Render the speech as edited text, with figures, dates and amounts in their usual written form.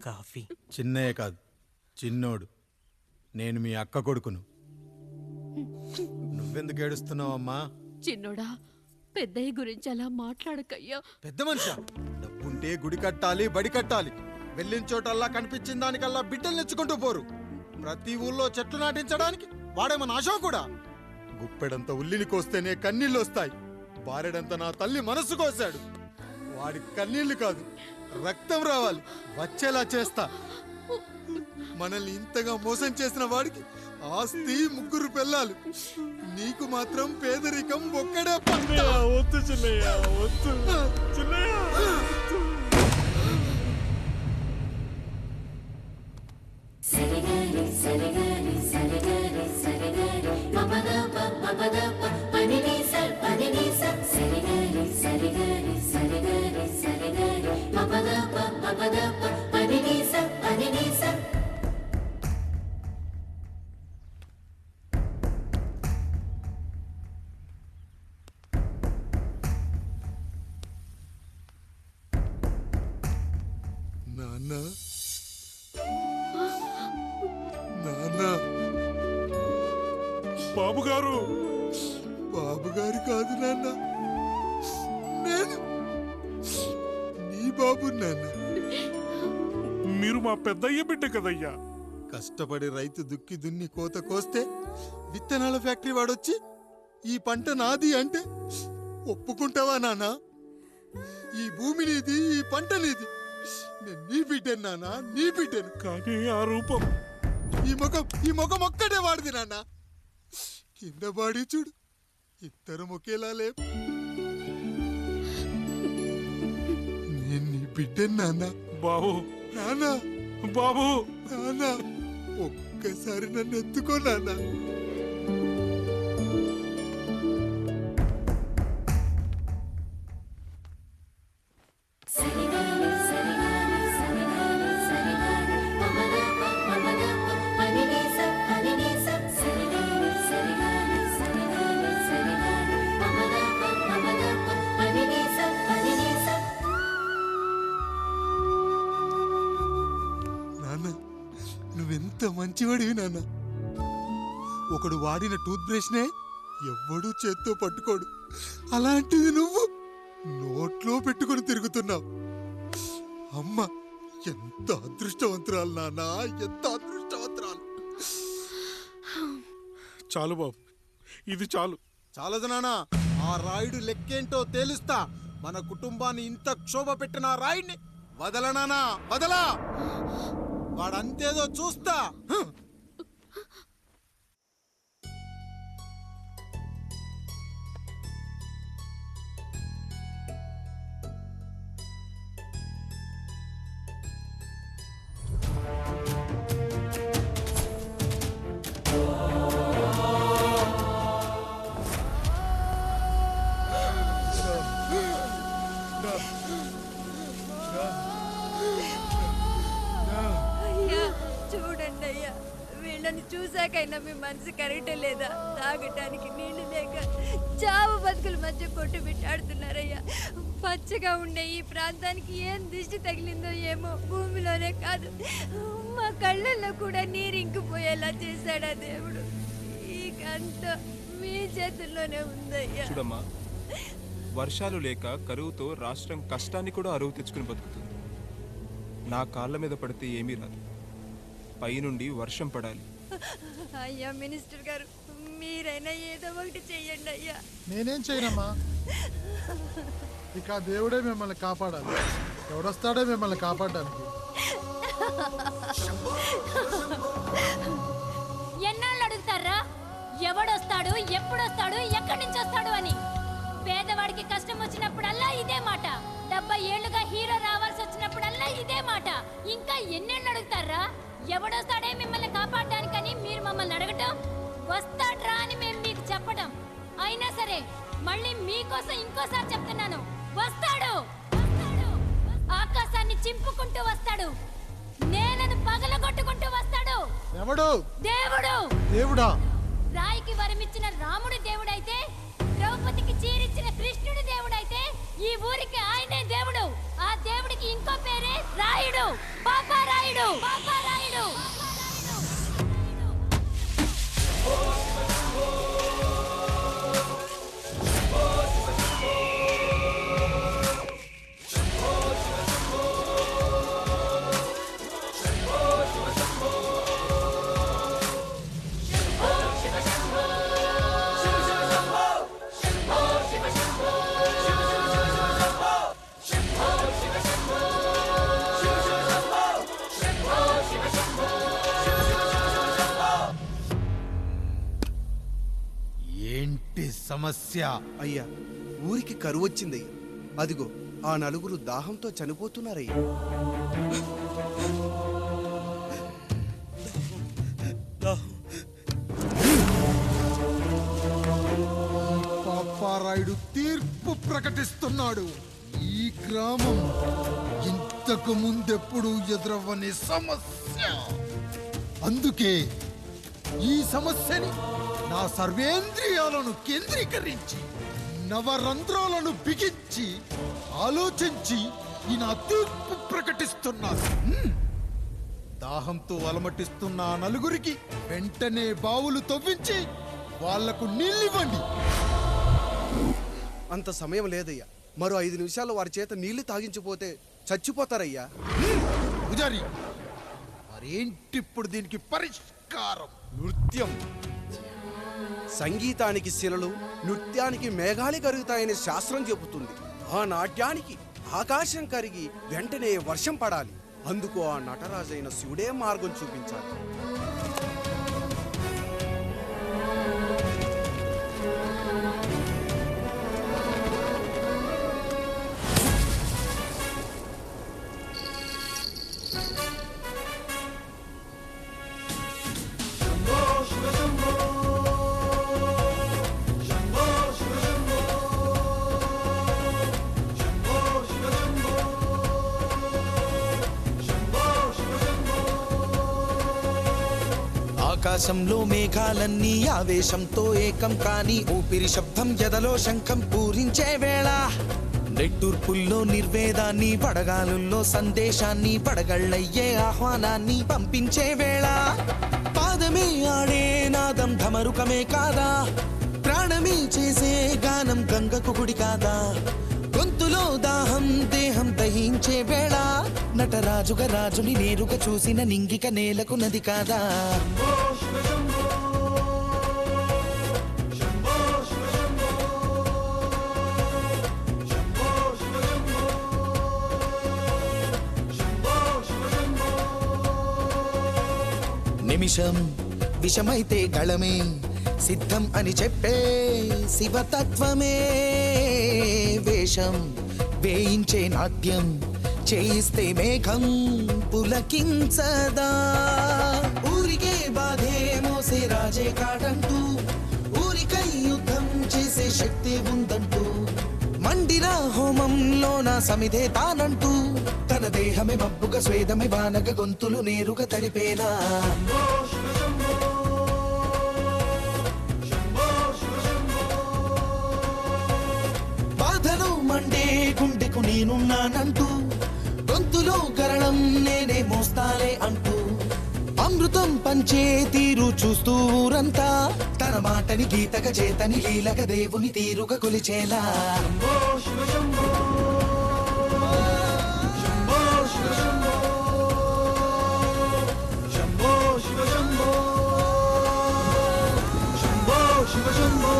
Coffee. Chinnaiah కాదు, చిన్నోడు. నేను మీ అక్క కొడుకును. నువ్వెందుకు ఏడుస్తున్నావమ్మా? చిన్నోడా, పెద్దయ్య గురించి అలా మాట్లాడకయ్యా. పెద్ద మనిషా, డబ్బుంటే గుడి కట్టాలి, బడి కట్టాలి. వెళ్ళిన చోటల్లా కనిపించిన దానికల్లా బిడ్డలు నెచ్చుకుంటూ పోరు. ప్రతి ఊళ్ళో చెట్లు నాటించడానికి వాడేమన్నా ఆశో కూడా. గుప్పెడంత ఉల్లిని కోస్తేనే కన్నీళ్ళు వస్తాయి. బారెడంత నా తల్లి మనస్సు కోసాడు. వాడి కన్నీళ్లు కాదు, రక్తం రావాలి, వచ్చేలా చేస్తా. మనల్ని ఇంతగా మోసం చేసిన వాడికి ఆస్తి, 3 పిల్లలు. నీకు మాత్రం పేదరికం ఒక్కడే పంట. వద్దు చిన్నయ్య, వద్దు చిన్నయ్య. నాన్న, నాన్న. బాబు గారు. బాబుగారు కాదు నాన్న, నేను నీ బాబు నాన్న. మీరు మా పెద్దయ్య బిడ్డ కదయ్యా. కష్టపడి రైతు దుక్కి దున్ని కోత కోస్తే విత్తనాల ఫ్యాక్టరీ వాడొచ్చి ఈ పంట నాది అంటే ఒప్పుకుంటావా నాన్న? ఈ భూమి నీది, ఈ పంట నీది. నేను నీ బిడ్డను నాన్న, నీ బిడ్డను. కానీ ఆ రూపం, ఈ ముఖం ఒక్కటే వాడిది నాన్న. కింద బాడీ చూడు, ఇద్దరం ఒకేలా లేవు. నేను నీ బిడ్డను నాన్న. బాబు, నాన్న, బాబు, నాన్న, ఒక్కసారి నన్ను ఎత్తుకో నాన్న. నువ్వెంత మంచివాడివి నాన్న. ఒకడు వాడిన టూత్ బ్రష్నే ఎవ్వడూ చేత్తో పట్టుకోడు. అలాంటిది నువ్వు నోట్లో పెట్టుకుని తిరుగుతున్నావు. అమ్మ ఎంత అదృష్టవంతురాలు నాన్న, ఎంత అదృష్టవంతురాలు. చాలు బాబు, ఇది చాలు. చాలదు నాన్న, ఆ రాయుడు లెక్కేంటో తేలుస్తా. మన కుటుంబాన్ని ఇంత క్షోభ పెట్టిన ఆ రాయుడిని వదలనానా, వదలా. వాడంతేదో చూస్తా. చూడండి అయ్యా, వీళ్ళని చూసాకైనా మీ మనసు కరెక్టే లేదా? తాగటానికి నీళ్లు లేక చావు బతుకుల మధ్య కొట్టు బిట్టాడుతున్నారయ్యా. పచ్చగా ఉండే ఈ ప్రాంతానికి ఏం దిష్టి తగిలిందో ఏమో. భూమిలోనే కాదు, మా కళ్ళల్లో కూడా నీరు ఇంకిపోయేలా చేశాడా దేవుడు. ఈ కంట మీ చేతుల్లోనే ఉందయ్యా. చూడమ్మా, వర్షాలు లేక కరువుతో రాష్ట్రం కష్టాన్ని కూడా అరువు తెచ్చుకుని బతుకుతుంది. నా కాళ్ళ మీద పడితే ఏమీ రాదు, పైనుండి వర్షం పడాలి. అయ్యా మినిస్టర్ గారు, మీరైనా ఏదో ఒకటి చెయ్యండి అయ్యా. నేనేం చేయనమ్మా, ఇక దేవుడే మిమ్మల్ని కాపాడాలి. ఎవడొస్తాడే మిమ్మల్ని కాపాడడానికి? ఎన్నాళ్ళు అడుగుతారా ఎవడొస్తాడు, ఎప్పుడొస్తాడు, ఎక్కడి నుంచి వస్తాడు అని? పేదవాడికి కష్టం వచ్చినప్పుడల్లా ఇదే మాట. 70 ఏళ్లుగా హీరో రావాల్సి వచ్చినప్పుడల్లా ఇదే మాట. ఇంకా ఎన్నేళ్ళు అడుగుతారా? ఎవడొస్తాడే మిమ్మల్ని కాపాడడానికని మీరు మమ్మల్ని అడగటం, వస్తాడ్రా అని మేము మీకు చెప్పడం. అయినా సరే మళ్ళీ మీకోసం ఇంకోసారి చెప్తున్నాను, వస్తాడు. ఆకాశాన్ని చింపుకుంటూ వస్తాడు, నేలను పగలగొట్టుకుంటూ వస్తాడు. ఎవడు? దేవుడు. దేవుడా? రాయికి వరమిచ్చిన రాముడు దేవుడైతే, ద్రౌపదికి చీరిచ్చిన కృష్ణుడు దేవుడైతే, ఈ ఊరికి ఆయనే దేవుడు. ఆ దేవుడికి ఇంకో పేరే రాయుడు, పాపా రాయుడు. పాపారాయుడు పాపారాయుడు ఏంటి సమస్య? అయ్యా ఊరికి కరువు వచ్చిందయ్యా. అదిగో ఆ నలుగురు దాహంతో చనిపోతున్నారయ్యా. పాపారాయుడు తీర్పు ప్రకటిస్తున్నాడు. ఈ గ్రామం ఇంతకు ముందెప్పుడు ఎదురవ్వని సమస్య. అందుకే ఈ సమస్యని నా సర్వేంద్రియాలను కేంద్రీకరించి నవరంధ్రాలను బిగించి ఆలోచించి ఈ నా తీర్పు ప్రకటిస్తున్నాను. దాహంతో అలమటిస్తున్న ఆ నలుగురికి వెంటనే బావులు తవ్వించి వాళ్లకు నీళ్ళివ్వండి. అంత సమయం లేదయ్యా. మరో 5 నిమిషాల్లో వారి చేత నీళ్లు తాగించిపోతే చచ్చిపోతారయ్యా. పూజారి, మరేంటిప్పుడు దీనికి పరిష్కారం? నృత్యం. సంగీతానికి శిలలు, నృత్యానికి మేఘాలు కరుగుతాయని శాస్త్రం చెబుతుంది. ఆ నాట్యానికి ఆకాశం కరిగి వెంటనే వర్షం పడాలి. అందుకు ఆ నటరాజైన శివుడే మార్గం చూపించాలి. ఆకాశంలో మేఘాలన్నీ ఆవేశంతో ఏకం కాని ఊపిరి శబ్దం ఎదలో శంఖం పూరించే వేళ, నెట్టూర్పుల్లో నిర్వేదాన్ని పడగాలుల్లో సందేశాన్ని పడగళ్ళయ్యే ఆహ్వానాన్ని పంపించే వేళ, పాదమే ఆడే నాదం ఢమరుకమే కాదా, ప్రాణమే చేసే గానం గంగకు గుడి కాదా, గొంతులో దాహం దేహం దహించే వేళ, నటరాజుగా రాజుని నేరుగా చూసిన నింగిక నేలకు నది కాదా. నిమిషం విషమైతే గళమే సిద్ధం అని చెప్పే శివతత్వమే, వేషం వేయించే నాట్యం చేయిస్తే మేఘం పులకించదా, ఊరికే బాధే మోసే రాజే కాడంటూ ఊరికై యుద్ధం చేసే శక్తి ఉందంటూ, మండిన హోమంలో నా సమిధే తానంటూ తన దేహమే మబ్బుగా స్వేదమే వానగ గొంతులు నేరుగా తడిపేనా. బాధలో మండే గుండెకు నేనున్నానంటూ గొంతులో గరళం నేనే మోస్తాలే అంటూ, అమృతం పంచే తీరు చూస్తూ ఊరంతా తన మాటని గీతగా చేతని లీలగా దేవుని తీరుగా కొలిచేలా. శంభో